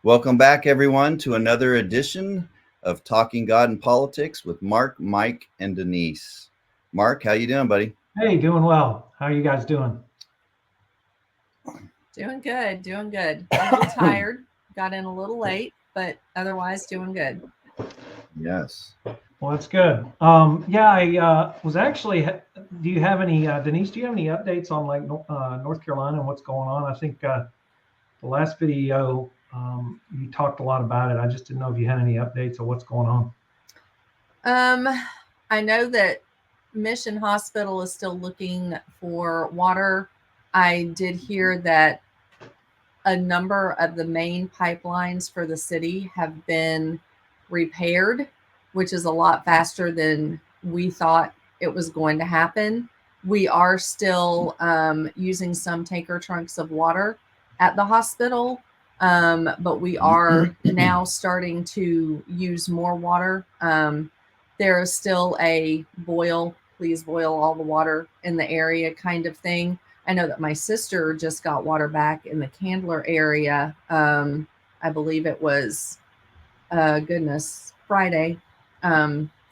Welcome back, everyone, to another edition of Talking God and Politics with Mark, Mike, and Denise. Mark, how you doing, buddy? Hey, doing well. How are you guys doing? Doing good, doing good. A little tired, got in a little late, but otherwise doing good. Yes. Well, that's good. Yeah, I was actually. Do you have any, Denise? Do you have any updates on like North Carolina and what's going on? I think the last video you talked a lot about it. I just didn't know if you had any updates of what's going on. I know that Mission Hospital is still looking for water. I did hear that a number of the main pipelines for the city have been repaired, which is a lot faster than we thought it was going to happen. We are still using some tanker trunks of water at the hospital, but we are now starting to use more water. There is still a please boil all the water in the area kind of thing. I know that my sister just got water back in the Candler area. I believe it was, Friday.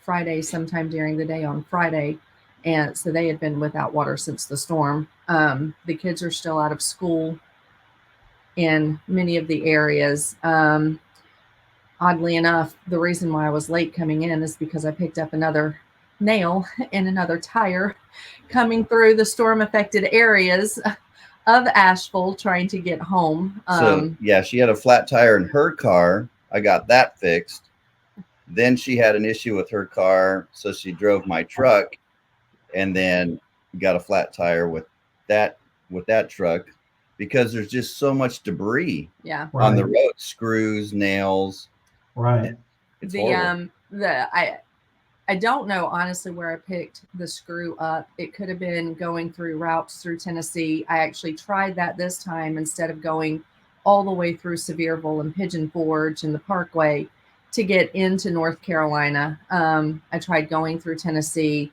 Friday, sometime during the day on Friday. And so they had been without water since the storm. The kids are still out of school in many of the areas. Oddly enough, the reason why I was late coming in is because I picked up another nail and another tire coming through the storm affected areas of Asheville trying to get home. So she had a flat tire in her car. I got that fixed. Then she had an issue with her car, so she drove my truck, and then got a flat tire with that truck because there's just so much debris on the road, screws, nails. Right. It's horrible. I don't know honestly where I picked the screw up. It could have been going through routes through Tennessee. I actually tried that this time instead of going all the way through Sevierville and Pigeon Forge and the Parkway to get into North Carolina. I tried going through Tennessee.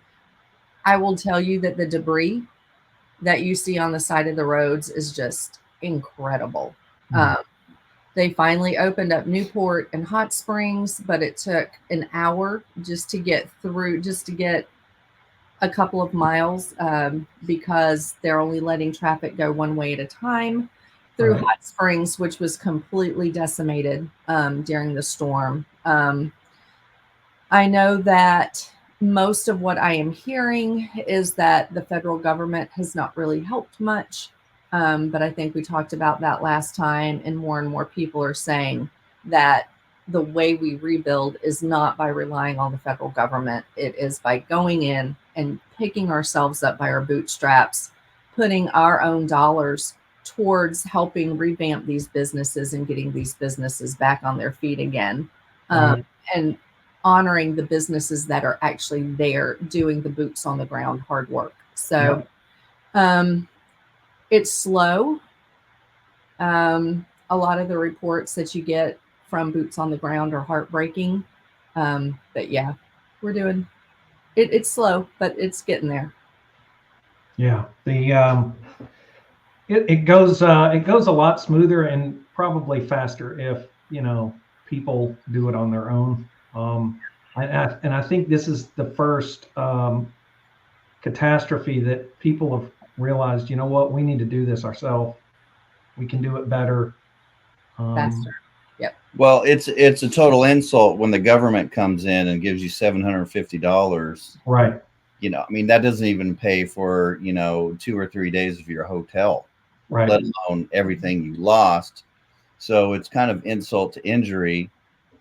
I will tell you that the debris that you see on the side of the roads is just incredible. They finally opened up Newport and Hot Springs, but it took an hour just to get a couple of miles because they're only letting traffic go one way at a time through Hot Springs, which was completely decimated during the storm. I know that most of what I am hearing is that the federal government has not really helped much. But I think we talked about that last time, and more people are saying that the way we rebuild is not by relying on the federal government. It is by going in and picking ourselves up by our bootstraps, putting our own dollars towards helping revamp these businesses and getting these businesses back on their feet again, and honoring the businesses that are actually there doing the boots on the ground hard work. So, it's slow. A lot of the reports that you get from boots on the ground are heartbreaking. But yeah, we're doing it. It's slow, but it's getting there. Yeah. It goes a lot smoother and probably faster if people do it on their own. And I think this is the first catastrophe that people have realized, what, we need to do this ourselves. We can do it better. Faster. Yep. Well, it's a total insult when the government comes in and gives you $750. Right. That doesn't even pay for, 2 or 3 days of your hotel, right, let alone everything you lost. So it's kind of insult to injury.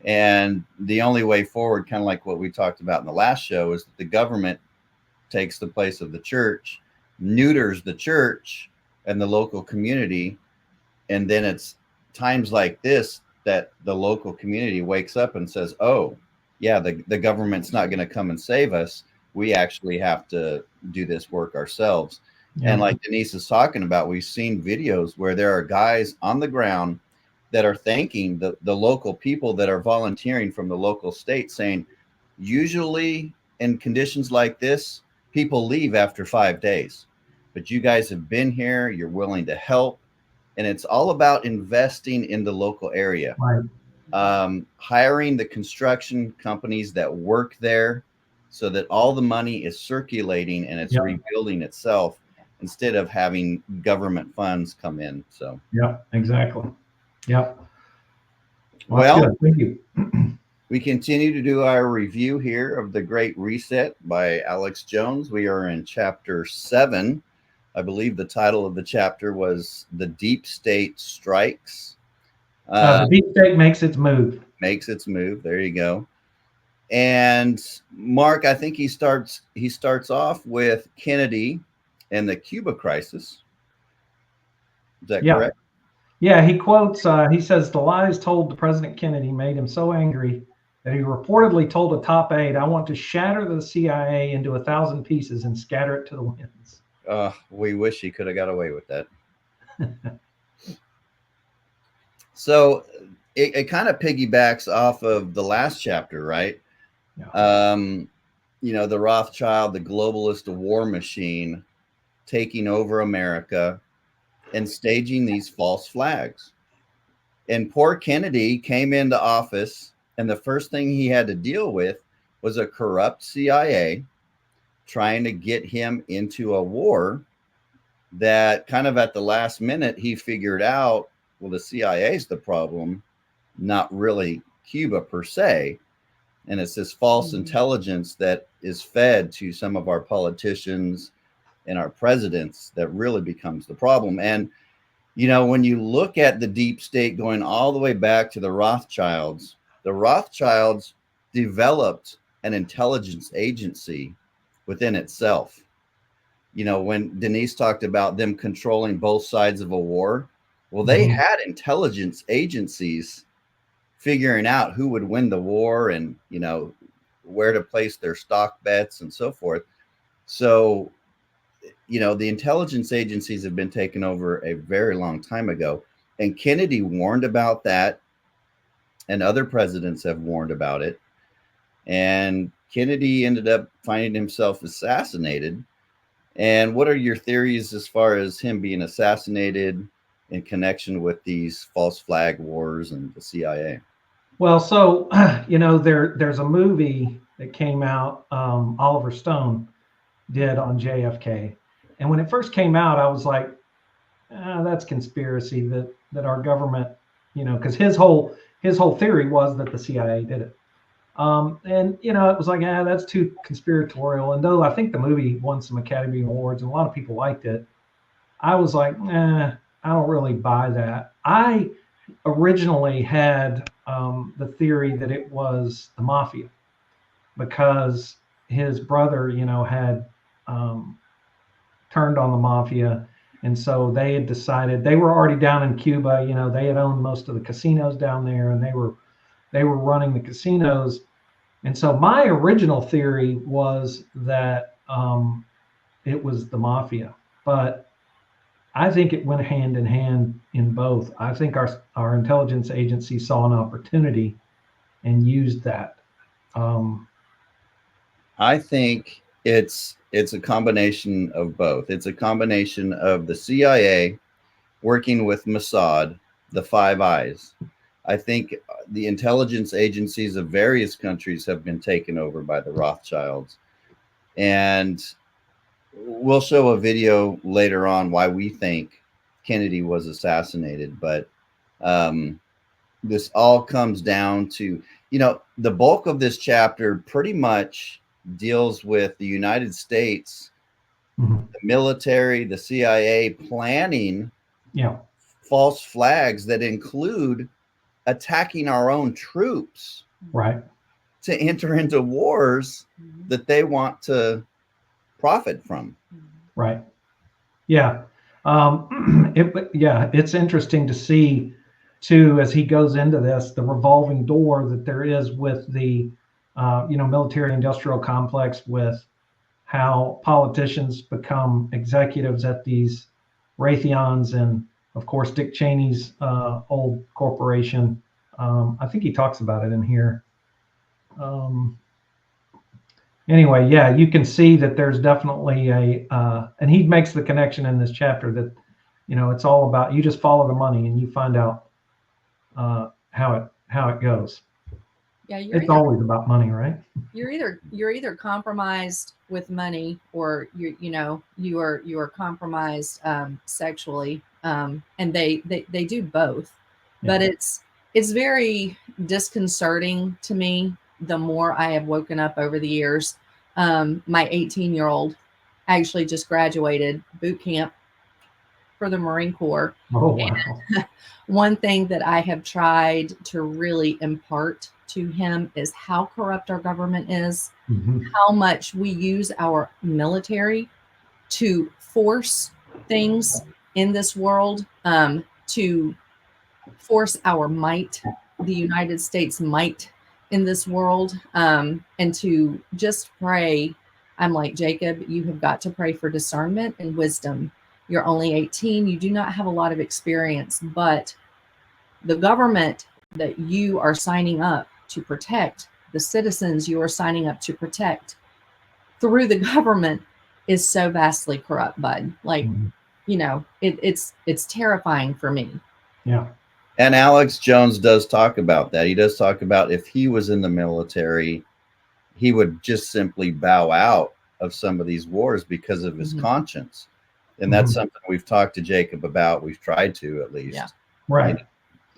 And the only way forward, kind of like what we talked about in the last show, is that the government takes the place of the church, neuters the church and the local community. And then it's times like this that the local community wakes up and says, oh, yeah, the government's not going to come and save us. We actually have to do this work ourselves. Yeah. And like Denise is talking about, we've seen videos where there are guys on the ground that are thanking the local people that are volunteering from the local state, saying, usually in conditions like this, people leave after 5 days, but you guys have been here, you're willing to help. and it's all about investing in the local area, Right. hiring the construction companies that work there so that all the money is circulating and it's Yep. rebuilding itself instead of having government funds come in. So, Yep, exactly. Yep. Well, that's good. Thank you. we continue to do our review here of The Great Reset by Alex Jones. We are in chapter 7. I believe the title of the chapter was The Deep State Strikes. The deep state makes its move. Makes its move. There you go. And Mark, I think he starts off with Kennedy and the Cuba crisis. Is that correct? Yeah, he quotes, he says, the lies told to President Kennedy made him so angry that he reportedly told a top aide, I want to shatter the CIA into 1,000 pieces and scatter it to the winds. We wish he could have got away with that. So it kind of piggybacks off of the last chapter, right? Yeah. The Rothschild, the globalist war machine, taking over America and staging these false flags. And poor Kennedy came into office, and the first thing he had to deal with was a corrupt CIA trying to get him into a war that kind of at the last minute he figured out, well, the CIA is the problem, not really Cuba per se. And it's this false intelligence that is fed to some of our politicians and our presidents that really becomes the problem. And, when you look at the deep state going all the way back to the Rothschilds developed an intelligence agency within itself. When Denise talked about them controlling both sides of a war, well, they had intelligence agencies figuring out who would win the war and, where to place their stock bets and so forth. So, the intelligence agencies have been taken over a very long time ago. And Kennedy warned about that. And other presidents have warned about it. And Kennedy ended up finding himself assassinated. And what are your theories as far as him being assassinated in connection with these false flag wars and the CIA? Well, so, there's a movie that came out, Oliver Stone did on JFK. And when it first came out, I was like, that's conspiracy that our government, because his whole theory was that the CIA did it. And, it was like, that's too conspiratorial. And though I think the movie won some Academy Awards and a lot of people liked it, I was like, I don't really buy that. I originally had the theory that it was the mafia because his brother, had turned on the mafia. And so they had decided, they were already down in Cuba, they had owned most of the casinos down there and they were running the casinos. And so my original theory was that it was the mafia, but I think it went hand in hand in both. I think our intelligence agency saw an opportunity and used that. I think it's a combination of both. It's a combination of the CIA working with Mossad, the Five Eyes. I think the intelligence agencies of various countries have been taken over by the Rothschilds. And we'll show a video later on why we think Kennedy was assassinated. But this all comes down to, the bulk of this chapter pretty much deals with the United States, the military, the CIA planning false flags that include attacking our own troops, right, to enter into wars that they want to profit from. Right. Yeah. It's interesting to see too, as he goes into this, the revolving door that there is with the military industrial complex, with how politicians become executives at these Raytheons and of course Dick Cheney's old corporation. I think he talks about it in here. Anyway, you can see that there's definitely and he makes the connection in this chapter that it's all about, you just follow the money and you find out how it goes. Yeah, It's always about money, right? you're either compromised with money, or you are compromised sexually, and they do both. Yeah. But it's very disconcerting to me the more I have woken up over the years. My 18-year-old actually just graduated boot camp for the Marine Corps. Oh, wow. One thing that I have tried to really impart to him is how corrupt our government is, how much we use our military to force things in this world, to force our might, the United States might in this world, and to just pray. I'm like, Jacob, you have got to pray for discernment and wisdom. You're only 18. You do not have a lot of experience, but the government that you are signing up to protect, the citizens you are signing up to protect through the government, is so vastly corrupt, bud. Like, it's terrifying for me. Yeah. And Alex Jones does talk about that. He does talk about if he was in the military, he would just simply bow out of some of these wars because of his conscience. And that's something we've talked to Jacob about. We've tried to, at least. Yeah. Right.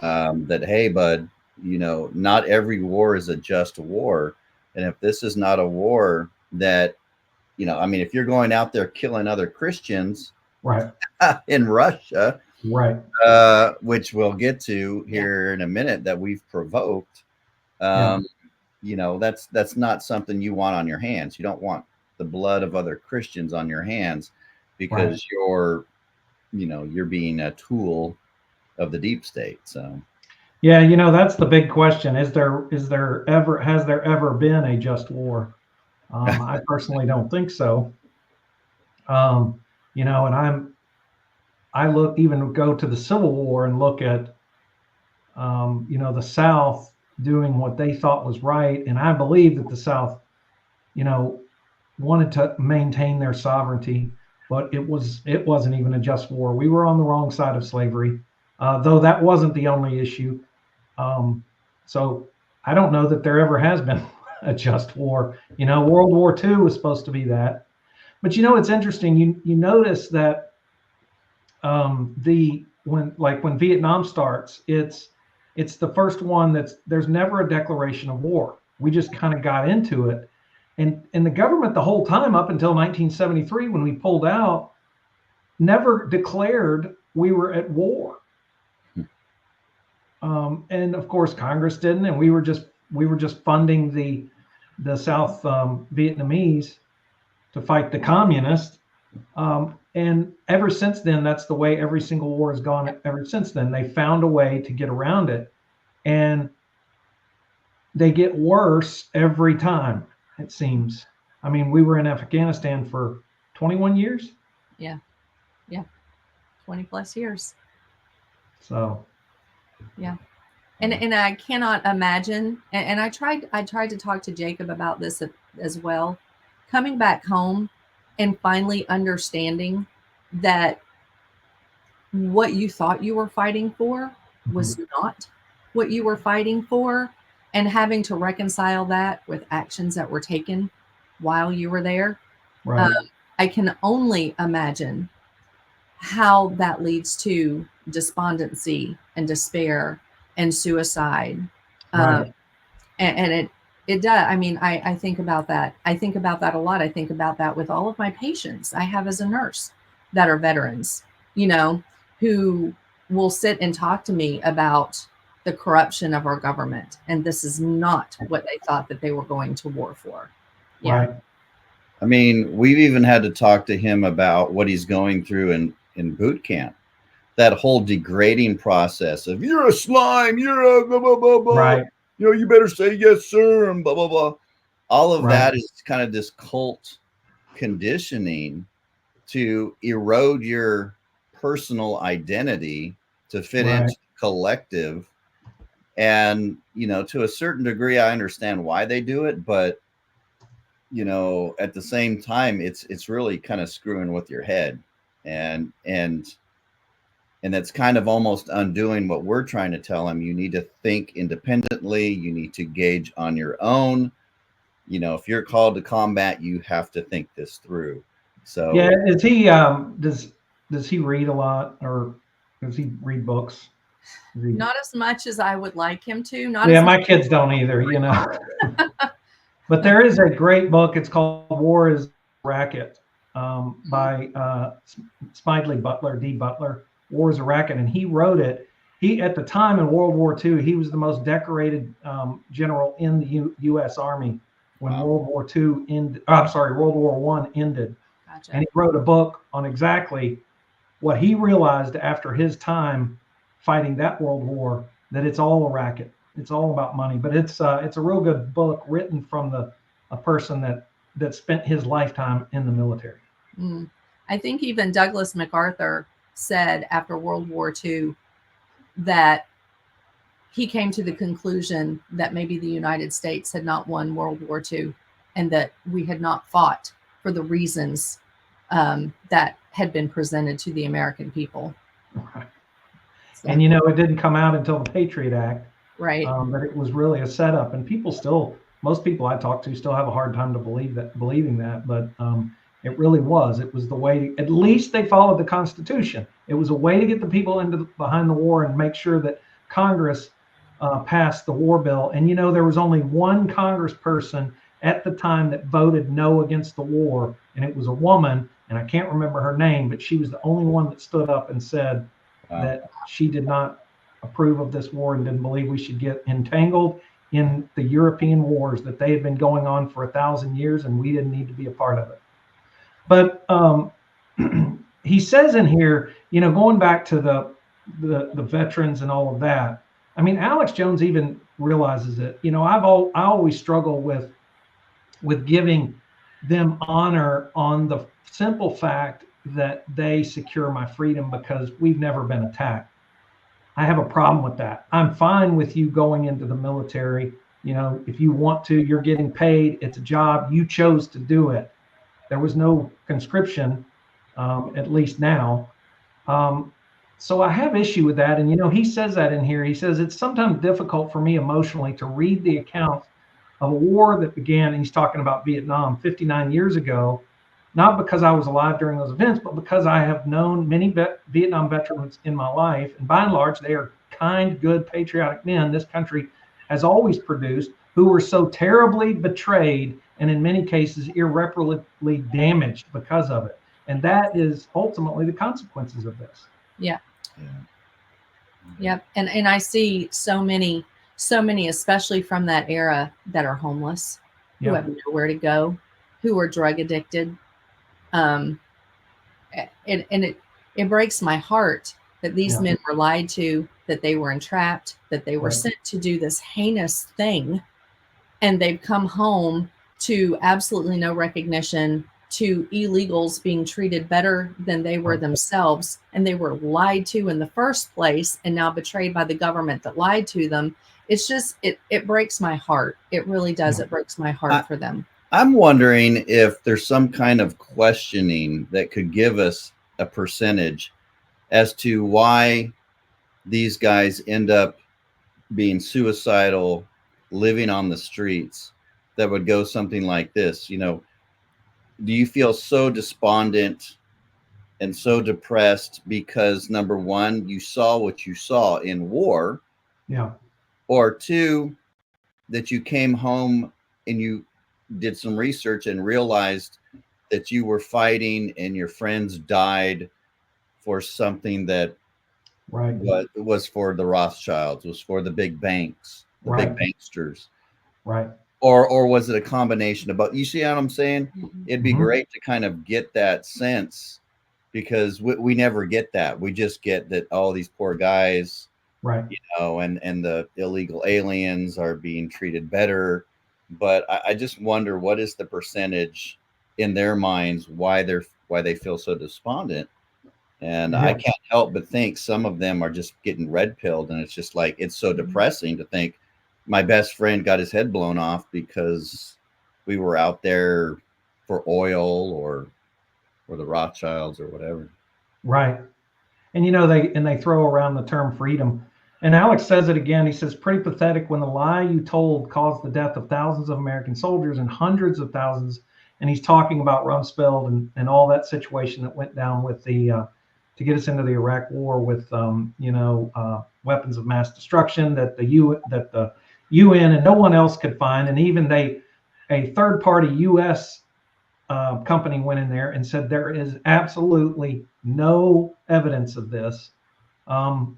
That, hey, bud, not every war is a just war. And if this is not a war that, if you're going out there killing other Christians right in Russia, right, which we'll get to here in a minute, that we've provoked, that's not something you want on your hands. You don't want the blood of other Christians on your hands, because you're being a tool of the deep state. So yeah, that's the big question. Has there ever been a just war? I personally don't think so. And go to the Civil War and look at the South doing what they thought was right, and I believe that the South wanted to maintain their sovereignty, but it wasn't even a just war. We were on the wrong side of slavery, though that wasn't the only issue. So I don't know that there ever has been a just war. World War II was supposed to be that. But it's interesting. You notice that when Vietnam starts, it's the first one there's never a declaration of war. We just kind of got into it, and the government the whole time up until 1973, when we pulled out, never declared we were at war. And of course Congress didn't, and we were just funding the South Vietnamese to fight the communists. And ever since then, that's the way every single war has gone. Ever since then, they found a way to get around it, and they get worse every time, it seems. I mean, we were in Afghanistan for 21 years. Yeah. 20 plus years. So. Yeah. And I cannot imagine, and I tried to talk to Jacob about this as well, coming back home and finally understanding that what you thought you were fighting for was not what you were fighting for, and having to reconcile that with actions that were taken while you were there. Right. I can only imagine how that leads to despondency and despair and suicide. Right. And it does. I mean, I think about that. I think about that a lot. I think about that with all of my patients I have as a nurse that are veterans, who will sit and talk to me about the corruption of our government. And this is not what they thought that they were going to war for. Yeah. Right. I mean, we've even had to talk to him about what he's going through in boot camp. That whole degrading process of, you're a slime, you're a blah, blah, blah, blah. Right. You better say yes, sir, and blah, blah, blah. All of that is kind of this cult conditioning to erode your personal identity to fit into the collective. And, to a certain degree, I understand why they do it, but at the same time, it's really kind of screwing with your head. And And that's kind of almost undoing what we're trying to tell them. You need to think independently. You need to gauge on your own. You know, if you're called to combat, you have to think this through. Yeah, So is he does he read a lot, or does he read books? Is he- Not as much as I would like him to. Not yeah, as much. my kids don't either, you know. But there is a great book. It's called War is a Racket, by Smiley Butler, D. Butler. War is a Racket, and he wrote it. He, at the time in World War II, he was the most decorated general in the U.S. Army when Wow. World War II ended. I'm sorry, World War One ended. Gotcha. And he wrote a book on exactly what he realized after his time fighting that World War, that it's all a racket. It's all about money. But it's a real good book written from a person that spent his lifetime in the military. Mm. I think even Douglas MacArthur said after World War II that he came to the conclusion that maybe the United States had not won World War II, and that we had not fought for the reasons that had been presented to the American people. Right. So, And you know, it didn't come out until the Patriot Act. right. But it was really a setup, and people still, most people I talk to still have a hard time to believing that. But it really was. It was the way. At least they followed the Constitution. It was a way to get the people behind the war and make sure that Congress passed the war bill. And you know, there was only one Congressperson at the time that voted no against the war, and it was a woman, and I can't remember her name, but she was the only one that stood up and said that she did not approve of this war and didn't believe we should get entangled in the European wars, that they had been going on for 1,000 years and we didn't need to be a part of it. But he says in here, you know, going back to the veterans and all of that, I mean, Alex Jones even realizes it. You know, I always struggle with giving them honor on the simple fact that they secure my freedom because we've never been attacked. I have a problem with that. I'm fine with you going into the military. You know, if you want to, you're getting paid. It's a job. You chose to do it. There was no conscription, at least now. So I have issue with that. And, you know, he says that in here. He says, it's sometimes difficult for me emotionally to read the account of a war that began, and he's talking about Vietnam 59 years ago, not because I was alive during those events, but because I have known many Vietnam veterans in my life. And by and large, they are kind, good, patriotic men this country has always produced, who were so terribly betrayed and in many cases irreparably damaged because of it. And that is ultimately the consequences of this. Yeah. Yep. And I see so many, especially from that era, that are homeless, who have nowhere to go, who are drug addicted. And it breaks my heart that these men were lied to, that they were entrapped, that they were sent to do this heinous thing, and they've come home to absolutely no recognition, to illegals being treated better than they were themselves, and they were lied to in the first place and now betrayed by the government that lied to them. It's just, it breaks my heart. It really does. It breaks my heart for them. I'm wondering if there's some kind of questioning that could give us a percentage as to why these guys end up being suicidal, living on the streets, that would go something like this. You know, do you feel so despondent and so depressed because, number one, you saw what you saw in war? Yeah. Or two, that you came home and you did some research and realized that you were fighting and your friends died for something that was for the Rothschilds, was for the big banks, the big banksters. Right. Or was it a combination of both? You see what I'm saying? It'd be great to kind of get that sense, because we never get that. We just get that all these poor guys, right, you know, and the illegal aliens are being treated better. But I just wonder, what is the percentage in their minds why they feel so despondent? And I can't help but think some of them are just getting red pilled, and it's just like, it's so depressing to think my best friend got his head blown off because we were out there for oil or the Rothschilds or whatever. Right. And they throw around the term freedom. And Alex says it again. He says, pretty pathetic when the lie you told caused the death of thousands of American soldiers and hundreds of thousands. And he's talking about Rumsfeld and all that situation that went down with to get us into the Iraq War with weapons of mass destruction that the UN and no one else could find, and even a third-party U.S. Company went in there and said there is absolutely no evidence of this. And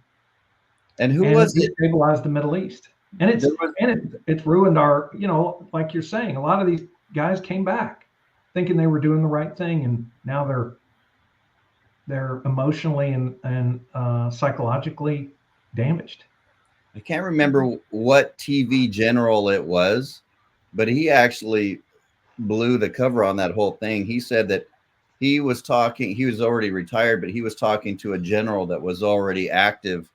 who was it? Stabilized the Middle East, and it's ruined our, like you're saying, a lot of these guys came back thinking they were doing the right thing, and now they're emotionally and psychologically damaged. I can't remember what TV general it was, but he actually blew the cover on that whole thing. He said that he was already retired, but he was talking to a general that was already active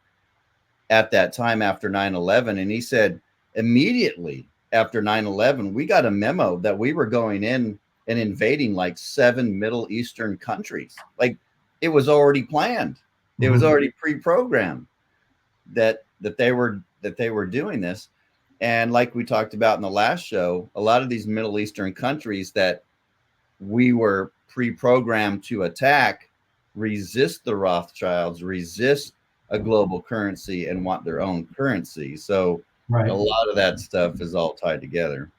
at that time after 9/11. And he said immediately after 9/11, we got a memo that we were going in and invading like 7 Middle Eastern countries. Like, it was already planned. It was already pre-programmed that they were doing this. And like we talked about in the last show, a lot of these Middle Eastern countries that we were pre-programmed to attack resist the Rothschilds, resist a global currency, and want their own currency. So a lot of that stuff is all tied together.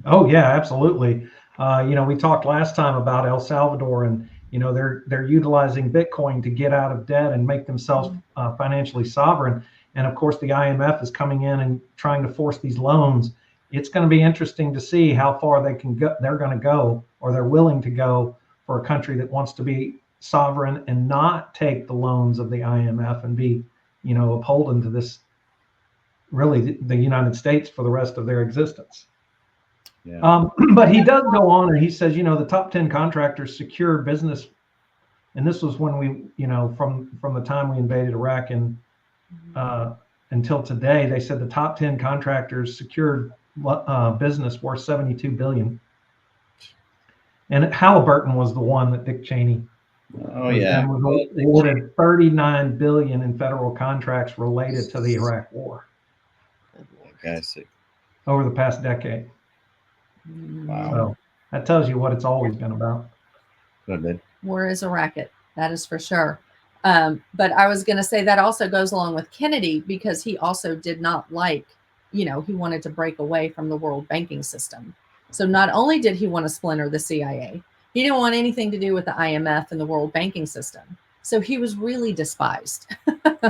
Oh yeah, absolutely. We talked last time about El Salvador, and they're utilizing Bitcoin to get out of debt and make themselves financially sovereign. And of course, the IMF is coming in and trying to force these loans. It's going to be interesting to see how far they're going to go, or they're willing to go, for a country that wants to be sovereign and not take the loans of the IMF and be, upholden to this, really the United States for the rest of their existence. Yeah. But he does go on and he says, the top 10 contractors secure business. And this was when we, from the time we invaded Iraq and until today, they said the top 10 contractors secured business worth $72 billion. And Halliburton was the one that Dick Cheney was awarded $39 billion in federal contracts related to the Iraq War. Over the past decade. Wow. So that tells you what it's always been about. War is a racket, that is for sure. But I was going to say that also goes along with Kennedy, because he also did not like, he wanted to break away from the world banking system. So not only did he want to splinter the CIA, he didn't want anything to do with the IMF and the world banking system. So he was really despised.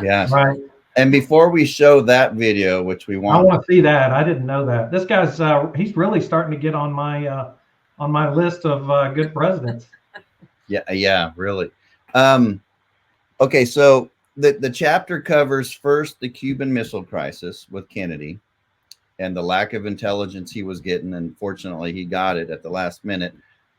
Yeah. Right. And before we show that video, which I want to see that. I didn't know that. This guy's he's really starting to get on my list of good presidents. Yeah, really. Okay, so the chapter covers first the Cuban Missile Crisis with Kennedy and the lack of intelligence he was getting, and fortunately he got it at the last minute.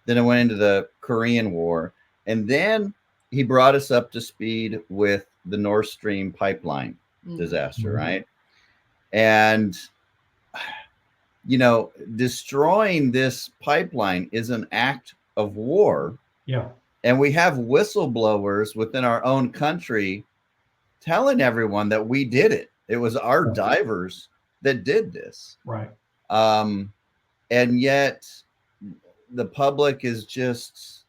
Then it went into the Korean War, and then he brought us up to speed with the Nord Stream pipeline disaster, right? And destroying this pipeline is an act of war. Yeah. And we have whistleblowers within our own country telling everyone that we did it. It was our divers that did this. Right. And yet the public is just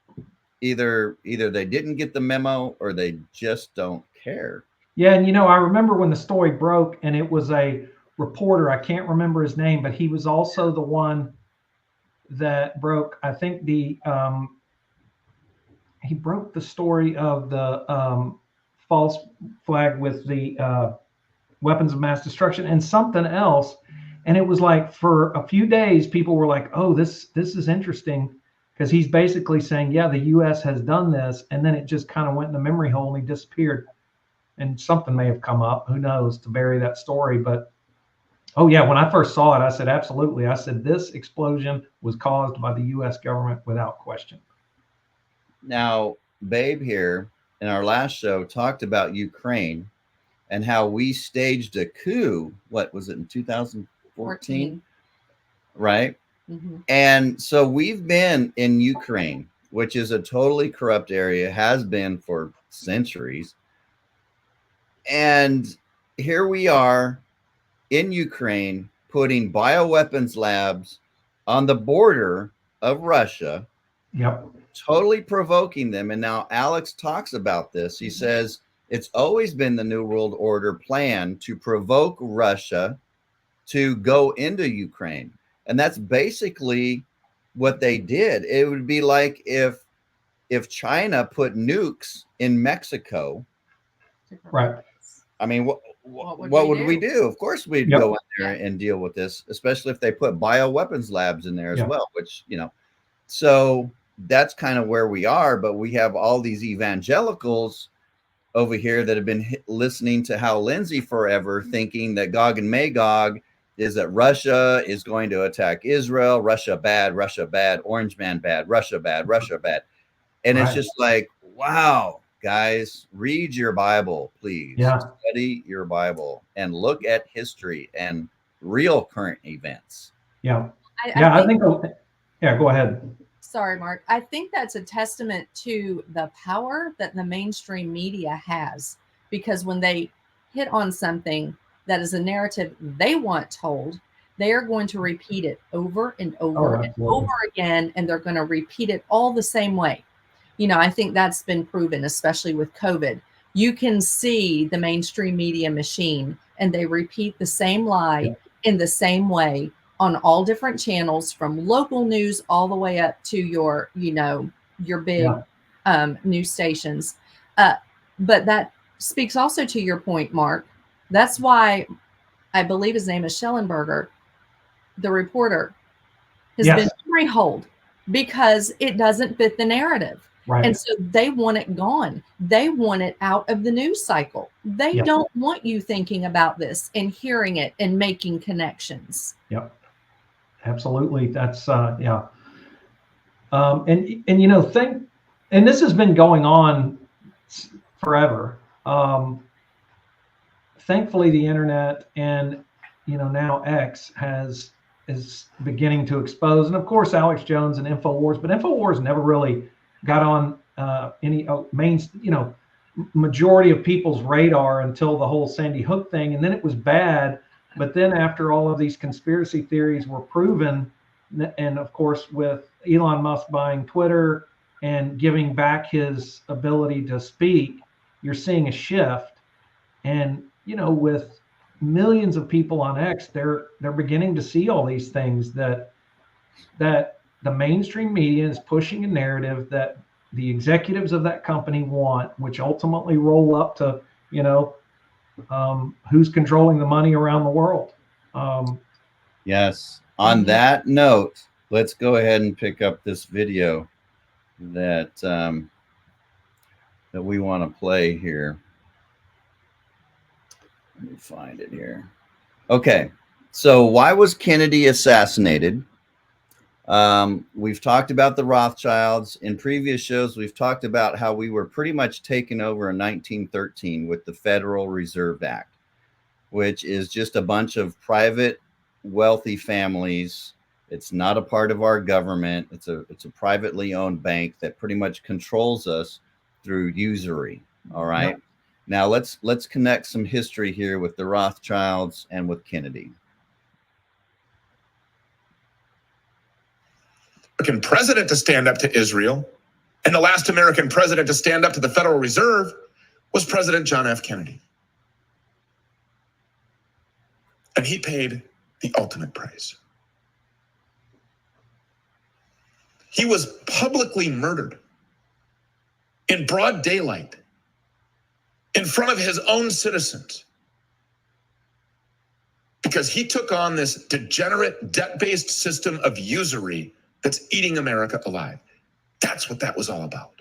either they didn't get the memo or they just don't care. Yeah. And, I remember when the story broke, and it was a reporter, I can't remember his name, but he was also the one that broke, I think he broke the story of the false flag with the weapons of mass destruction and something else. And it was like, for a few days, people were like, oh, this is interesting, because he's basically saying, yeah, the U.S. has done this. And then it just kind of went in the memory hole and he disappeared. And something may have come up, who knows, to bury that story. But, oh, yeah, when I first saw it, I said, absolutely. I said, this explosion was caused by the U.S. government without question. Now, Babe here in our last show talked about Ukraine and how we staged a coup. What was it, in 2014? Right? Mm-hmm. And so we've been in Ukraine, which is a totally corrupt area, has been for centuries. And here we are in Ukraine putting bioweapons labs on the border of Russia, Yep. totally provoking them. And now Alex talks about this. He says it's always been the New World Order plan to provoke Russia to go into Ukraine. And that's basically what they did. It would be like if China put nukes in Mexico. Right. I mean, what would we do? Of course, we'd Yep. go in there and deal with this, especially if they put bioweapons labs in there as Yeah. well, which, you know, so that's kind of where we are. But we have all these evangelicals over here that have been listening to Hal Lindsey forever, thinking that Gog and Magog is that Russia is going to attack Israel. Russia bad, Orange Man bad, Russia bad, Russia bad. And it's Right. just like, wow, guys, read your Bible, please. Yeah. Study your Bible and look at history and real current events. Yeah. I think, yeah, go ahead. sorry, Mark. I think that's a testament to the power that the mainstream media has, because when they hit on something that is a narrative they want told, they are going to repeat it over and over and over again, and they're going to repeat it all the same way. You know, I think that's been proven, especially with COVID. You can see the mainstream media machine, and they repeat the same lie in the same way on all different channels, from local news all the way up to your, you know, your big news stations. But that speaks also to your point, Mark. That's why I believe his name is Schellenberger, the reporter, has been memory hold, because it doesn't fit the narrative. Right. And so they want it gone. They want it out of the news cycle. They don't want you thinking about this and hearing it and making connections. Yep. Absolutely. That's yeah. And you know, and this has been going on forever. Thankfully, the internet and, you know, now X is beginning to expose, and of course Alex Jones and InfoWars, but InfoWars never really got on any main, you know, majority of people's radar until the whole Sandy Hook thing, and then it was bad. But then after all of these conspiracy theories were proven, and of course with Elon Musk buying Twitter and giving back his ability to speak, you're seeing a shift. And, you know, with millions of people on X, they're beginning to see all these things that the mainstream media is pushing a narrative that the executives of that company want, which ultimately roll up to, you know, who's controlling the money around the world. Yes. On that note, let's go ahead and pick up this video that that we want to play here. Let me find it here. Okay. So why was Kennedy assassinated? We've talked about the Rothschilds. In previous shows, we've talked about how we were pretty much taken over in 1913 with the Federal Reserve Act, which is just a bunch of private wealthy families. It's not a part of our government. It's a privately owned bank that pretty much controls us through usury. All right. Yep. Now let's connect some history here with the Rothschilds and with Kennedy. American president to stand up to Israel, and the last American president to stand up to the Federal Reserve was President John F. Kennedy. And he paid the ultimate price. He was publicly murdered in broad daylight in front of his own citizens because he took on this degenerate, debt-based system of usury that's eating America alive. That's what that was all about.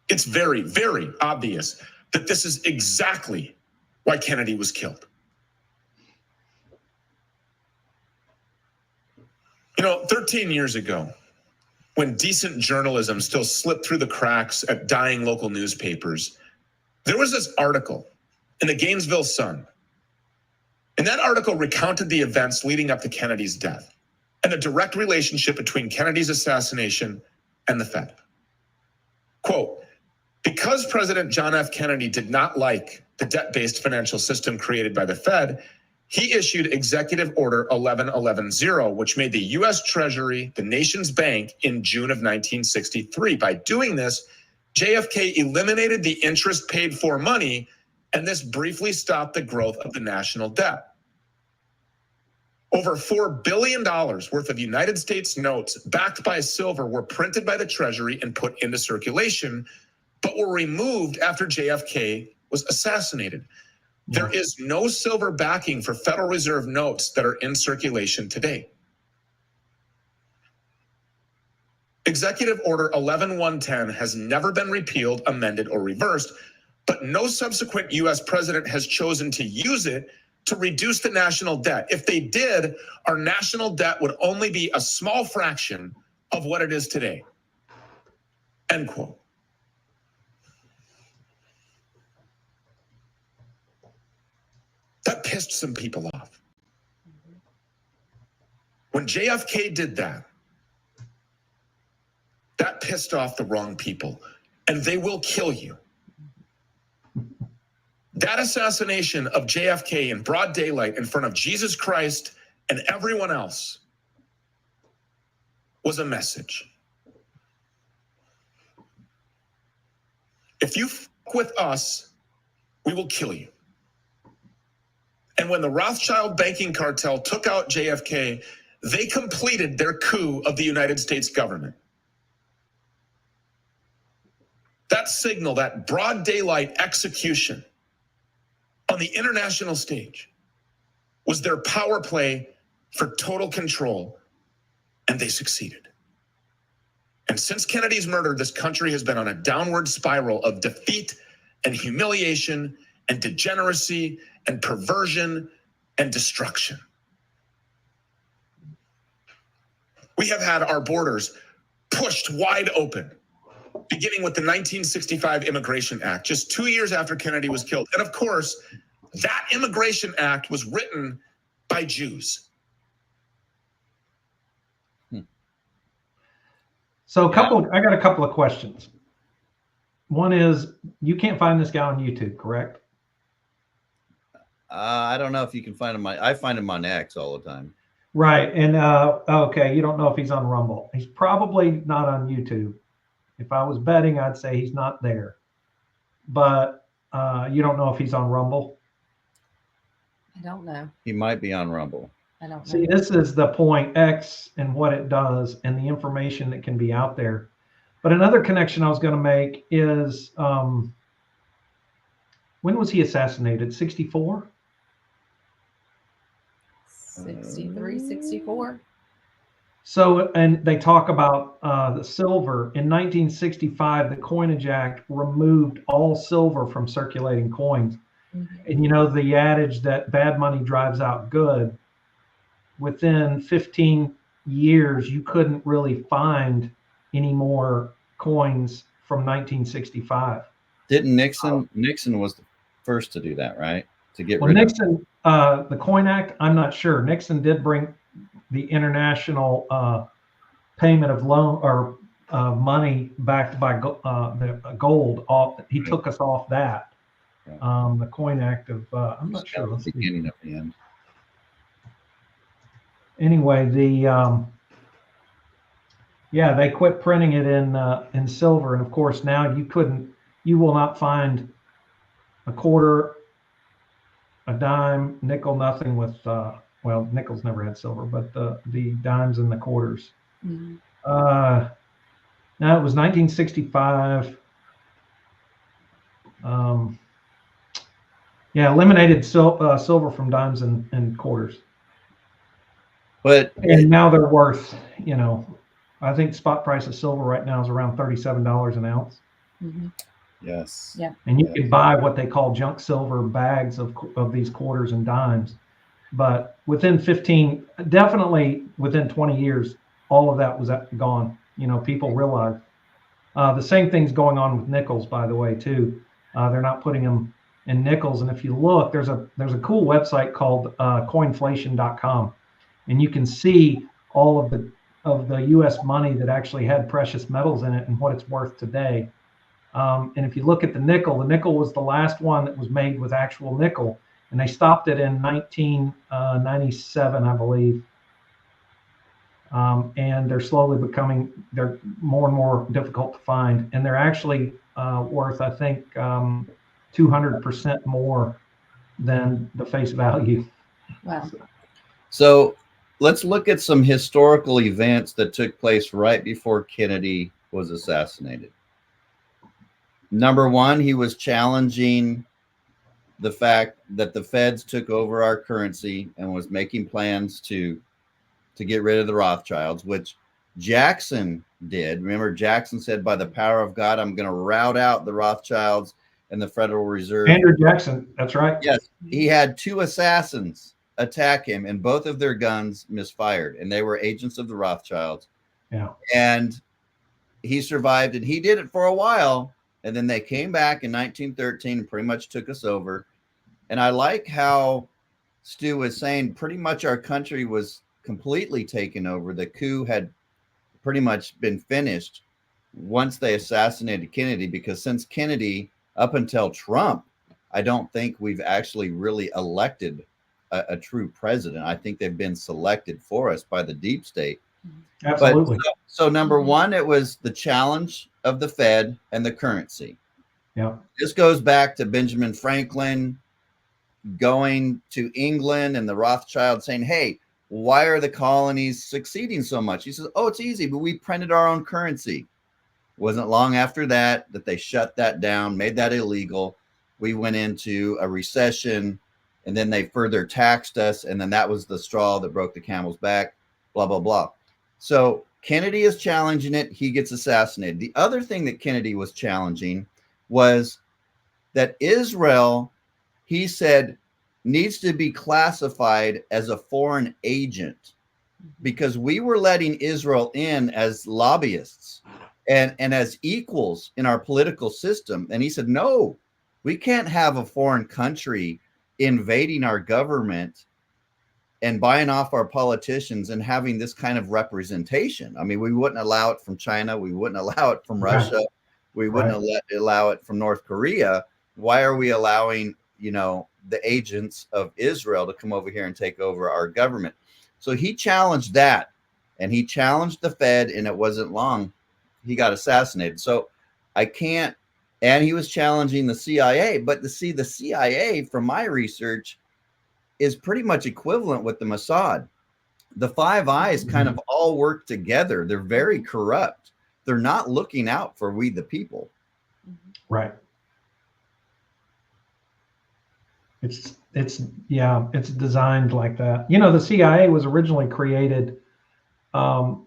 It's very, very obvious that this is exactly why Kennedy was killed. You know, 13 years ago, when decent journalism still slipped through the cracks at dying local newspapers, there was this article in the Gainesville Sun. And that article recounted the events leading up to Kennedy's death and the direct relationship between Kennedy's assassination and the Fed. Quote, Because President John F. Kennedy did not like the debt-based financial system created by the Fed, he issued Executive Order 11110, which made the U.S. Treasury the nation's bank in June of 1963. By doing this, JFK eliminated the interest paid for money, and this briefly stopped the growth of the national debt. Over $4 billion worth of United States notes backed by silver were printed by the Treasury and put into circulation, but were removed after JFK was assassinated. There is no silver backing for Federal Reserve notes that are in circulation today. Executive Order 11110 has never been repealed, amended, or reversed, but no subsequent U.S. president has chosen to use it to reduce the national debt. If they did, our national debt would only be a small fraction of what it is today. End quote. That pissed some people off. When JFK did that, that pissed off the wrong people, and they will kill you. That assassination of JFK in broad daylight in front of Jesus Christ and everyone else was a message. If you fuck with us, we will kill you. And when the Rothschild banking cartel took out JFK, they completed their coup of the United States government. That signal, that broad daylight execution on the international stage was their power play for total control, and they succeeded. And since Kennedy's murder, this country has been on a downward spiral of defeat and humiliation and degeneracy and perversion and destruction. We have had our borders pushed wide open, beginning with the 1965 Immigration Act, just 2 years after Kennedy was killed. And of course, that Immigration Act was written by Jews. So I got a couple of questions. One is, you can't find this guy on YouTube, correct? I don't know if you can find him. I find him on X all the time. Right. And okay, you don't know if he's on Rumble. He's probably not on YouTube. If I was betting, I'd say he's not there. But you don't know if he's on Rumble? I don't know. He might be on Rumble. I don't know. See, this is the point, X and what it does and the information that can be out there. But another connection I was going to make is, when was he assassinated? 64? 63, 64. So, and they talk about the silver. In 1965, the Coinage Act removed all silver from circulating coins. Mm-hmm. And you know, the adage that bad money drives out good, within 15 years, you couldn't really find any more coins from 1965. Didn't Nixon was the first to do that, right? To get rid Nixon, the Coin Act, I'm not sure. Nixon did bring the international payment of loan or money backed by the gold off. He took us off that. The Coin Act of I'm not sure. The beginning of the end. Anyway, they quit printing it in silver, and of course now you will not find a quarter, a dime, nickel, nothing with well, nickels never had silver, but the dimes and the quarters. Mm-hmm. Now it was 1965. Eliminated silver from dimes and quarters. And now they're worth, I think spot price of silver right now is around $37 an ounce. Mm-hmm. Yes. Yeah. And you can buy what they call junk silver bags of these quarters and dimes. But within definitely within 20 years, all of that was gone. People realize. The same thing's going on with nickels, by the way, too. They're not putting them in nickels. And if you look, there's a cool website called coinflation.com. And you can see all of the U.S. money that actually had precious metals in it and what it's worth today. And if you look at the nickel was the last one that was made with actual nickel, and they stopped it in 1997, I believe. And they're more and more difficult to find, and they're actually worth, I think, 200% more than the face value. Wow. So let's look at some historical events that took place right before Kennedy was assassinated. Number one, he was challenging the fact that the feds took over our currency and was making plans to get rid of the Rothschilds, which Jackson did. Remember, Jackson said, by the power of God, I'm going to rout out the Rothschilds and the Federal Reserve. Andrew Jackson, that's right. Yes, he had 2 assassins attack him, and both of their guns misfired, and they were agents of the Rothschilds. Yeah. And he survived, and he did it for a while, and then they came back in 1913 and pretty much took us over. And I like how Stu was saying pretty much our country was completely taken over. The coup had pretty much been finished once they assassinated Kennedy, because since Kennedy up until Trump, I don't think we've actually really elected a true president. I think they've been selected for us by the deep state. Absolutely. But so number one, it was the challenge of the Fed and the currency. Yeah. This goes back to Benjamin Franklin going to England and the Rothschild saying, hey, why are the colonies succeeding so much? He says, oh, it's easy, but we printed our own currency. It wasn't long after that they shut that down, made that illegal. We went into a recession, and then they further taxed us, and then that was the straw that broke the camel's back, blah, blah, blah. So Kennedy is challenging it. He gets assassinated. The other thing that Kennedy was challenging was that Israel, he said, needs to be classified as a foreign agent, because we were letting Israel in as lobbyists and as equals in our political system. And he said, no, we can't have a foreign country invading our government and buying off our politicians and having this kind of representation. I mean, we wouldn't allow it from China. We wouldn't allow it from Russia. We wouldn't allow it from North Korea. Why are we allowing, the agents of Israel to come over here and take over our government? So he challenged that, and he challenged the Fed, and it wasn't long he got assassinated. So and he was challenging the CIA, but the CIA, from my research, is pretty much equivalent with the Mossad. The Five Eyes kind of all work together. They're very corrupt. They're not looking out for we the people. Right. It's designed like that. The CIA was originally created, what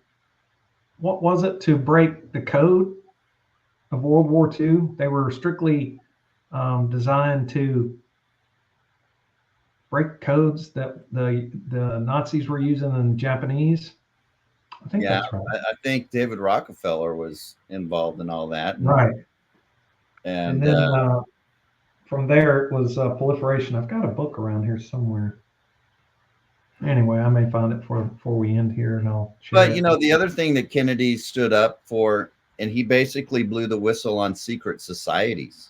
was it, to break the code of World War II. They were strictly designed to break codes that the Nazis were using in Japanese. I think that's right. I think David Rockefeller was involved in all that. Right. And then from there, it was proliferation. I've got a book around here somewhere. Anyway, I may find it before we end here, and I'll share it. But the other thing that Kennedy stood up for, and he basically blew the whistle on secret societies.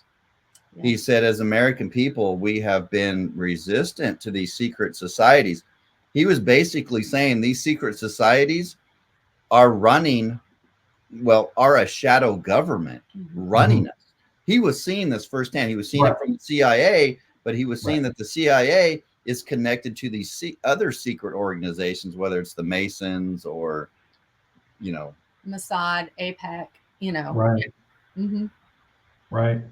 Yeah. He said, as American people, we have been resistant to these secret societies. He was basically saying these secret societies are a shadow government running us. He was seeing this firsthand. He was seeing it from the CIA, but he was seeing that the CIA is connected to these other secret organizations, whether it's the Masons or, Mossad, AIPAC, Right. Mm-hmm. Right.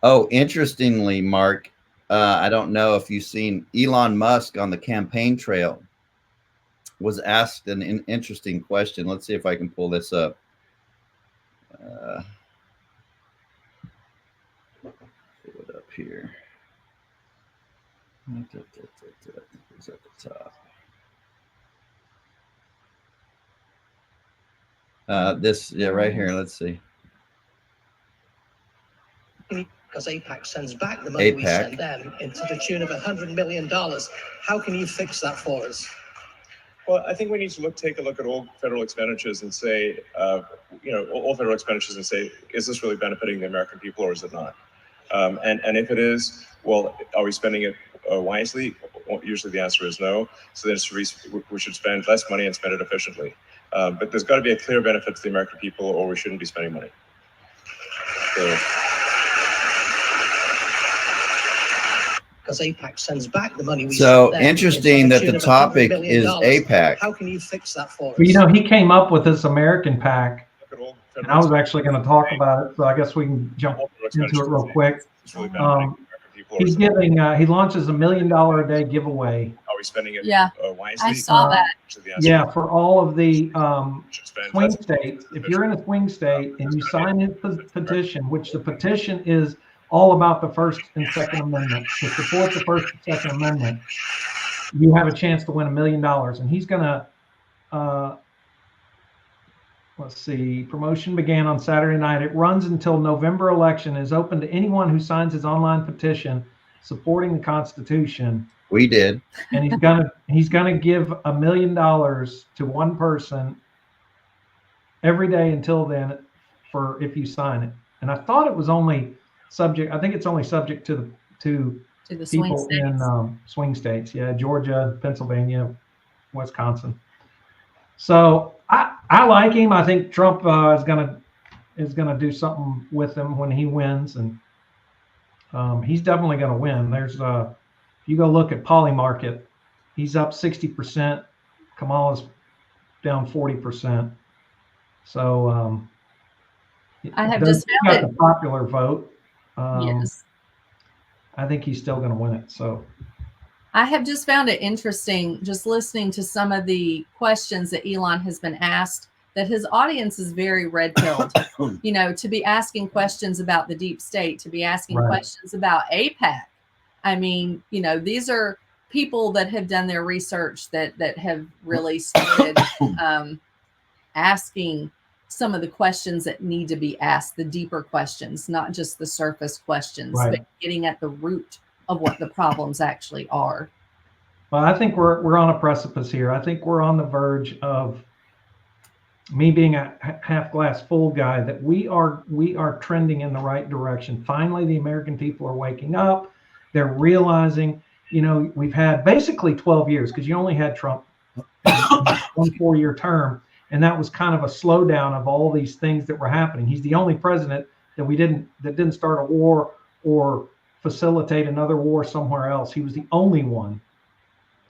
Oh, interestingly, Mark, I don't know if you've seen Elon Musk on the campaign trail was asked an interesting question. Let's see if I can pull this up. Pull it up here. It's at the top. Right here. Let's see. Because AIPAC sends back the money we send them into the tune of $100 million. How can you fix that for us? Well, I think we need to take a look at all federal expenditures and say, all federal expenditures and say, is this really benefiting the American people or is it not? And if it is, well, are we spending it wisely? Well, usually the answer is no. So then we should spend less money and spend it efficiently. But there's got to be a clear benefit to the American people, or we shouldn't be spending money. Because APAC sends back the money. So interesting that the topic is APAC. How can you fix that for us? Well, you know, he came up with this American PAC, and I was actually going to talk about it. So I guess we can jump into it real quick. He's giving. He launches $1 million a day giveaway. Are we spending it wisely? I saw that. Yeah, for all of the swing states. If you're in a swing state and you sign in petition, which the petition is all about the First and Second Amendment, to support the First and Second Amendment, you have a chance to win $1 million. And he's going to, let's see, promotion began on Saturday night. It runs until November election, is open to anyone who signs his online petition supporting the Constitution. We did. And he's gonna give $1 million to one person every day until then, for if you sign it. And I thought it was only subject. I think it's only subject to the swing people states. in swing states. Yeah, Georgia, Pennsylvania, Wisconsin. So I like him. I think Trump is gonna do something with him when he wins, and he's definitely gonna win. There's if you go look at Polymarket, he's up 60%. Kamala's down 40%. So I have just got found the popular vote. Yes. I think he's still going to win it. So I have just found it interesting, just listening to some of the questions that Elon has been asked, that his audience is very red-pilled. You know, to be asking questions about the deep state, to be asking questions about APAC. I mean, you know, these are people that have done their research, that have really started asking some of the questions that need to be asked, the deeper questions, not just the surface questions, but getting at the root of what the problems actually are. Well, I think we're on a precipice here. I think we're on the verge of, me being a half glass full guy, that we are trending in the right direction. Finally, the American people are waking up. They're realizing, you know, we've had basically 12 years, because you only had Trump one 4-year term. And that was kind of a slowdown of all these things that were happening. He's the only president that didn't start a war or facilitate another war somewhere else. He was the only one.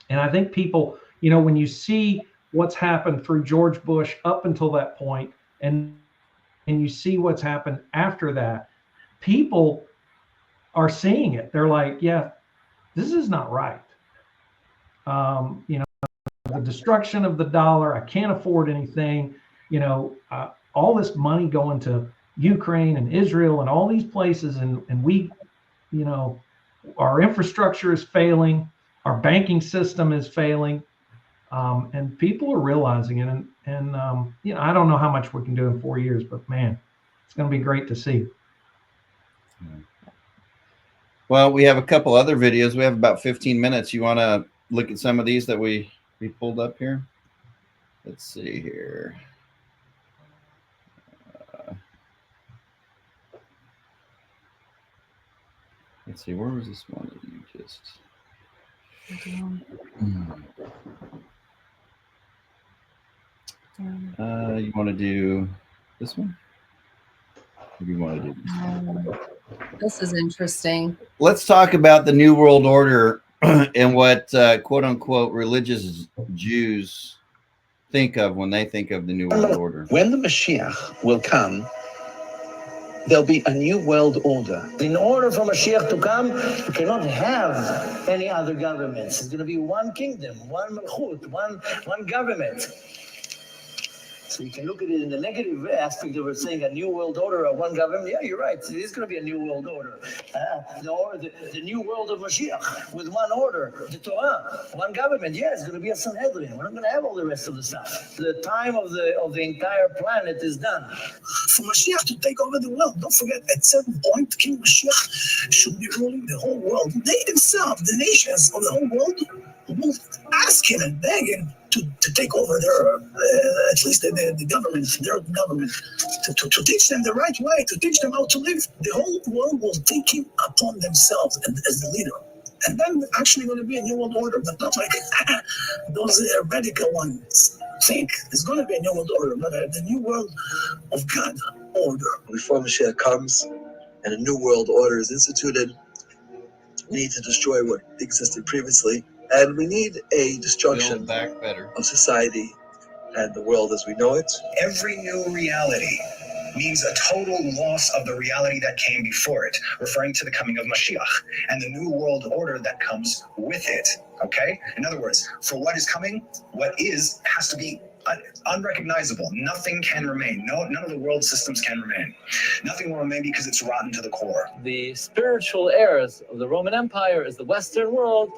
And I think people, you know, when you see what's happened through George Bush up until that point, and you see what's happened after that, people are seeing it. They're like, yeah, this is not right. You know, the destruction of the dollar. I can't afford anything. You know, all this money going to Ukraine and Israel and all these places, and we, you know, our infrastructure is failing, our banking system is failing, and people are realizing it. And you know, I don't know how much we can do in 4 years, but man, it's going to be great to see. Well, we have a couple other videos. We have about 15 minutes. You want to look at some of these that we pulled up here? Let's see here. Let's see, where was this one that you just... you want to do this one? Or do you want to do this one? This is interesting. Let's talk about the New World Order and what quote unquote religious Jews think of when they think of the New World Order. When the Mashiach will come, there'll be a new world order. In order for Mashiach to come, you cannot have any other governments. It's going to be one kingdom, one malchut, one government. So you can look at it in the negative aspect of saying a new world order or one government. Yeah, you're right. It is going to be a new world order. The new world of Mashiach with one order, the Torah, one government. Yeah, it's going to be a Sanhedrin. We're not going to have all the rest of the stuff. The time of the entire planet is done. For Mashiach to take over the world, don't forget, at certain point, King Mashiach should be ruling the whole world. They themselves, the nations of the whole world, will ask him and beg him to take over their, at least the government, their government, to teach them the right way, to teach them how to live. The whole world will take him upon themselves as the leader. And then actually going to be a new world order, but not like those radical ones think. There's going to be a new world order, but the new world of God order. Before Mashiach comes and a new world order is instituted, we need to destroy what existed previously, and we need a destruction Build back better. of society and the world as we know it. Every new reality means a total loss of the reality that came before it, referring to the coming of Mashiach and the new world order that comes with it. Okay? In other words, for what is coming, what is has to be unrecognizable. Nothing can remain. None of the world systems can remain. Nothing will remain because it's rotten to the core. The spiritual heirs of the Roman Empire is the Western world,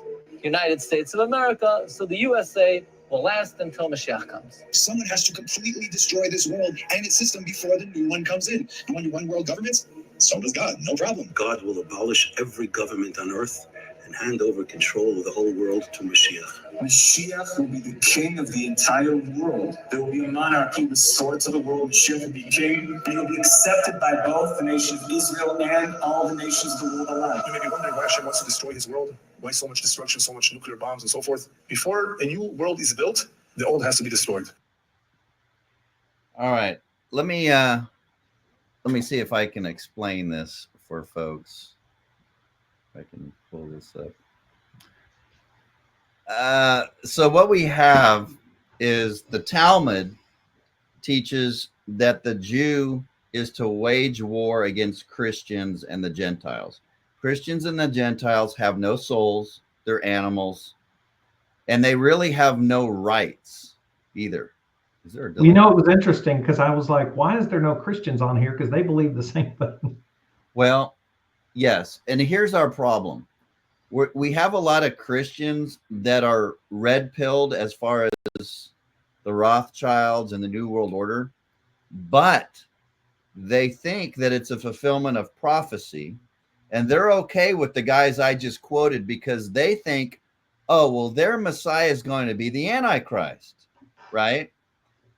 United States of America, so the USA will last until Mashiach comes. Someone has to completely destroy this world and its system before the new one comes in. You want your one world governments? So does God, no problem. God will abolish every government on earth and hand over control of the whole world to Mashiach. Mashiach will be the king of the entire world. There will be a monarchy restored to the world. Mashiach will be king, and he will be accepted by both the nation of Israel and all the nations of the world alike. You may be wondering why Hashem wants to destroy his world, why so much destruction, so much nuclear bombs and so forth. Before a new world is built, the old has to be destroyed. All right. Let me see if I can explain this for folks. If I can pull this up. So what we have is the Talmud teaches that the Jew is to wage war against Christians and the Gentiles. Christians and the Gentiles have no souls, they're animals, and they really have no rights either. Is there a You know, it was interesting because I was like, why is there no Christians on here? Because they believe the same thing. Well, yes. And here's our problem. We have a lot of Christians that are red-pilled as far as the Rothschilds and the New World Order, but they think that it's a fulfillment of prophecy, and they're okay with the guys I just quoted because they think, oh, well, their Messiah is going to be the Antichrist, right?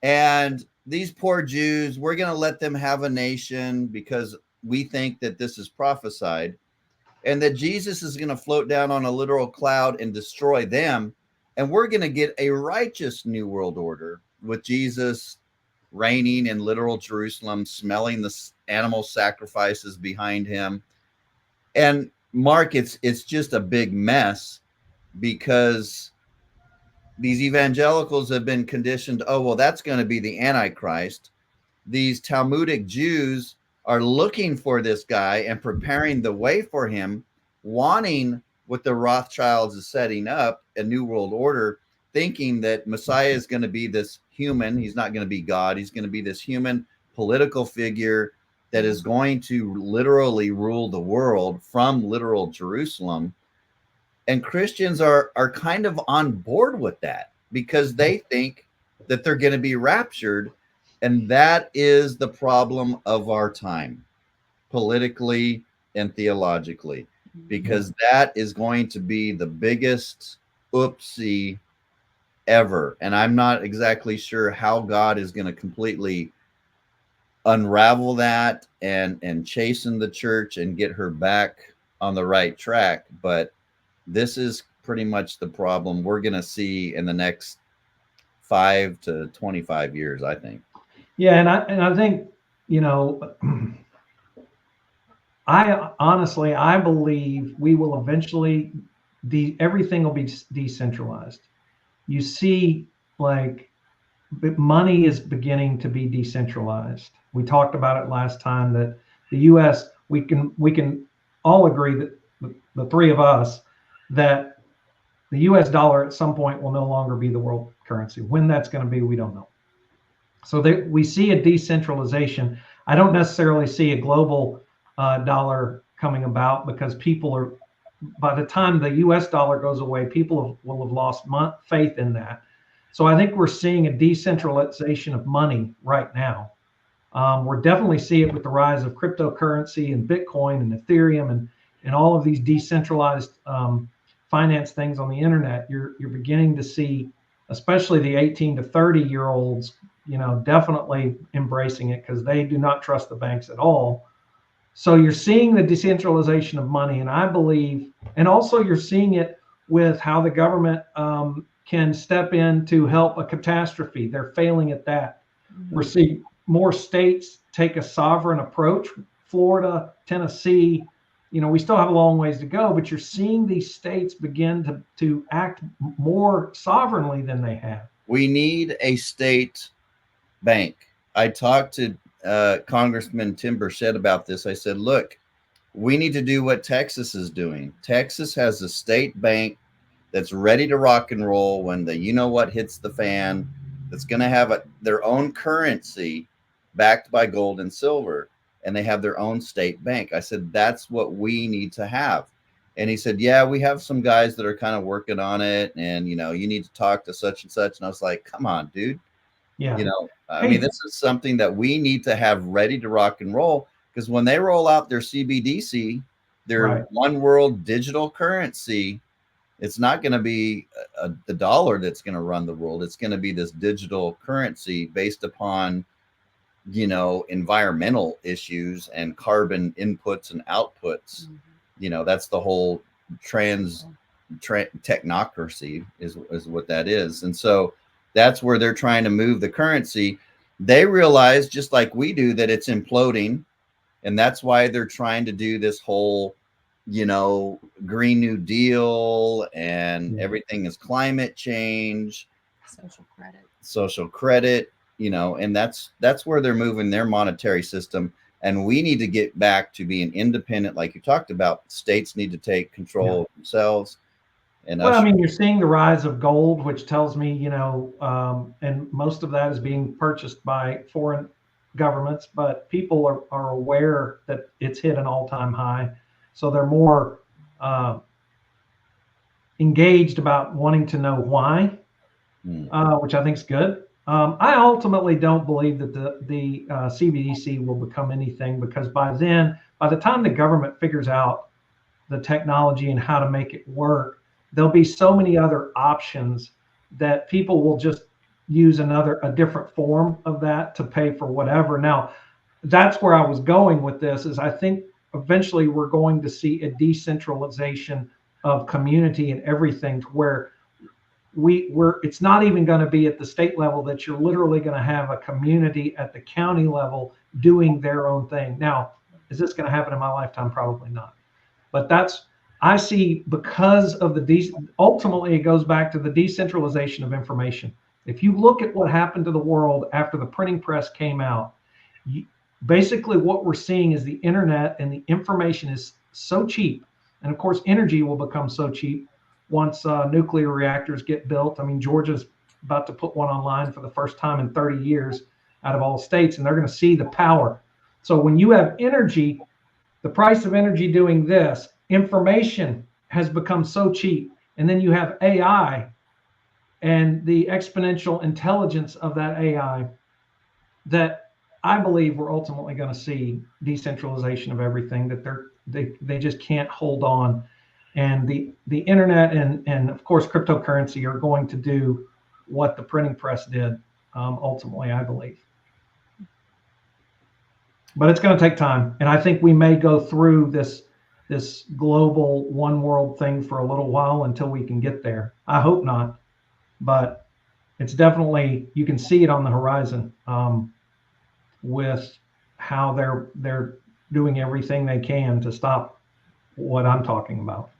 And these poor Jews, we're going to let them have a nation because we think that this is prophesied, and that Jesus is going to float down on a literal cloud and destroy them. And we're going to get a righteous new world order with Jesus reigning in literal Jerusalem, smelling the animal sacrifices behind him. And Mark, it's just a big mess because these evangelicals have been conditioned, oh, well, that's going to be the Antichrist. These Talmudic Jews are looking for this guy and preparing the way for him, wanting what the Rothschilds is setting up, a new world order, thinking that Messiah is going to be this human. He's not going to be God. He's going to be this human political figure that is going to literally rule the world from literal Jerusalem. And Christians are kind of on board with that because they think that they're going to be raptured. And that is the problem of our time, politically and theologically, because that is going to be the biggest oopsie ever. And I'm not exactly sure how God is going to completely unravel that and chasten the church and get her back on the right track. But this is pretty much the problem we're going to see in the next 5 to 25 years, I think. Yeah, and I think, you know, I believe we will eventually everything will be decentralized. You see, like, money is beginning to be decentralized. We talked about it last time that the U.S. we can all agree that the three of us that the U.S. dollar at some point will no longer be the world currency. When that's going to be, we don't know. So we see a decentralization. I don't necessarily see a global dollar coming about because people are, by the time the US dollar goes away, people will have lost faith in that. So I think we're seeing a decentralization of money right now. We're definitely seeing it with the rise of cryptocurrency and Bitcoin and Ethereum and all of these decentralized finance things on the internet. You're beginning to see especially the 18 to 30-year-olds, definitely embracing it because they do not trust the banks at all. So you're seeing the decentralization of money, and I believe, and also you're seeing it with how the government can step in to help a catastrophe. They're failing at that. We're seeing more states take a sovereign approach. Florida, Tennessee, we still have a long ways to go, but you're seeing these states begin to act more sovereignly than they have. We need a state bank. I talked to Congressman Tim Burchett about this. I said, look, we need to do what Texas is doing. Texas has a state bank that's ready to rock and roll when the hits the fan, that's going to have their own currency backed by gold and silver, and they have their own state bank. I said, that's what we need to have. And he said, yeah, we have some guys that are kind of working on it, and you need to talk to such and such. And I was like, come on, dude. Yeah. I mean, this is something that we need to have ready to rock and roll, because when they roll out their CBDC, their one world digital currency, it's not going to be the dollar that's going to run the world. It's going to be this digital currency based upon, environmental issues and carbon inputs and outputs. That's the whole technocracy is what that is. And so that's where they're trying to move the currency. They realize, just like we do, that it's imploding. And that's why they're trying to do this whole, Green New Deal, and everything is climate change, social credit, and that's where they're moving their monetary system. And we need to get back to being independent. Like you talked about, states need to take control of themselves. And I mean, you're seeing the rise of gold, which tells me, and most of that is being purchased by foreign governments, but people are aware that it's hit an all-time high. So they're more engaged about wanting to know why, which I think is good. I ultimately don't believe that the CBDC will become anything, because by the time the government figures out the technology and how to make it work, there'll be so many other options that people will just use a different form of that to pay for whatever. Now, that's where I was going with this, is I think eventually we're going to see a decentralization of community and everything, to where it's not even going to be at the state level, that you're literally going to have a community at the county level doing their own thing. Now, is this going to happen in my lifetime? Probably not. But I see, because of ultimately it goes back to the decentralization of information. If you look at what happened to the world after the printing press came out, basically what we're seeing is the internet, and the information is so cheap. And of course, energy will become so cheap once nuclear reactors get built. I mean, Georgia's about to put one online for the first time in 30 years out of all states, and they're going to see the power. So when you have energy, the price of energy doing this, information has become so cheap. And then you have AI and the exponential intelligence of that AI, that I believe we're ultimately going to see decentralization of everything, that they just can't hold on. And the internet and of course cryptocurrency are going to do what the printing press did, ultimately, I believe. But it's going to take time, and I think we may go through this global one world thing for a little while until we can get there. I hope not, but it's definitely, you can see it on the horizon, with how they're doing everything they can to stop what I'm talking about.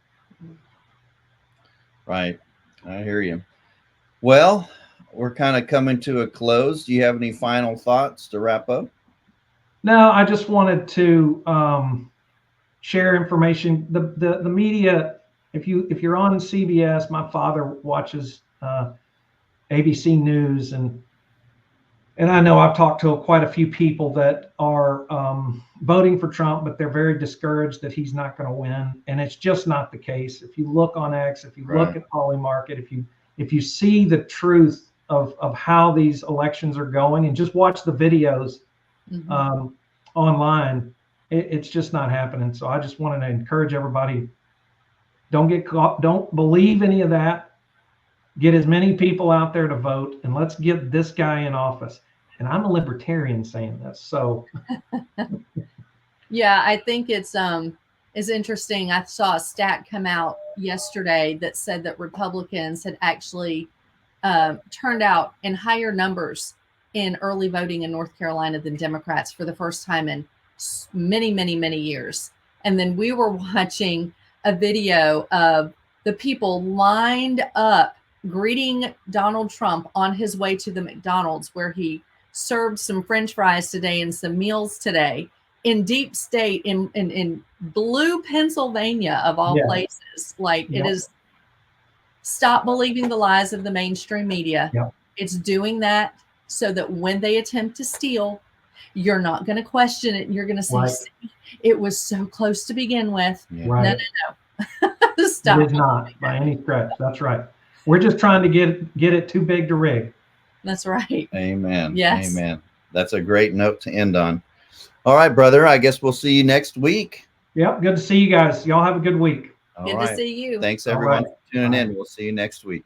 Right. I hear you. Well, we're kind of coming to a close. Do you have any final thoughts to wrap up? No, I just wanted to share information. The media, if you're on CBS, my father watches ABC News, and I know I've talked to quite a few people that are voting for Trump, but they're very discouraged that he's not going to win, and it's just not the case. If you look on X, if you look at Polymarket, if you see the truth of how these elections are going, and just watch the videos online, it's just not happening. So I just wanted to encourage everybody: don't get caught, don't believe any of that. get as many people out there to vote, and let's get this guy in office. And I'm a libertarian saying this, so yeah, I think it's interesting. I saw a stat come out yesterday that said that Republicans had actually turned out in higher numbers in early voting in North Carolina than Democrats for the first time in many, many, many years. And then we were watching a video of the people lined up greeting Donald Trump on his way to the McDonald's, where he served some French fries today and some meals today in deep state in blue Pennsylvania, of all places. Like, it is, stop believing the lies of the mainstream media. It's doing that so that when they attempt to steal, you're not going to question it. You're going to say, see, it was so close to begin with. Right. No. Stop. It is not by any stretch. That's right. We're just trying to get it too big to rig. That's right. Amen. Yes. Amen. That's a great note to end on. All right, brother. I guess we'll see you next week. Yep. Good to see you guys. Y'all have a good week. Good to see you. Thanks, everyone, for tuning in. We'll see you next week.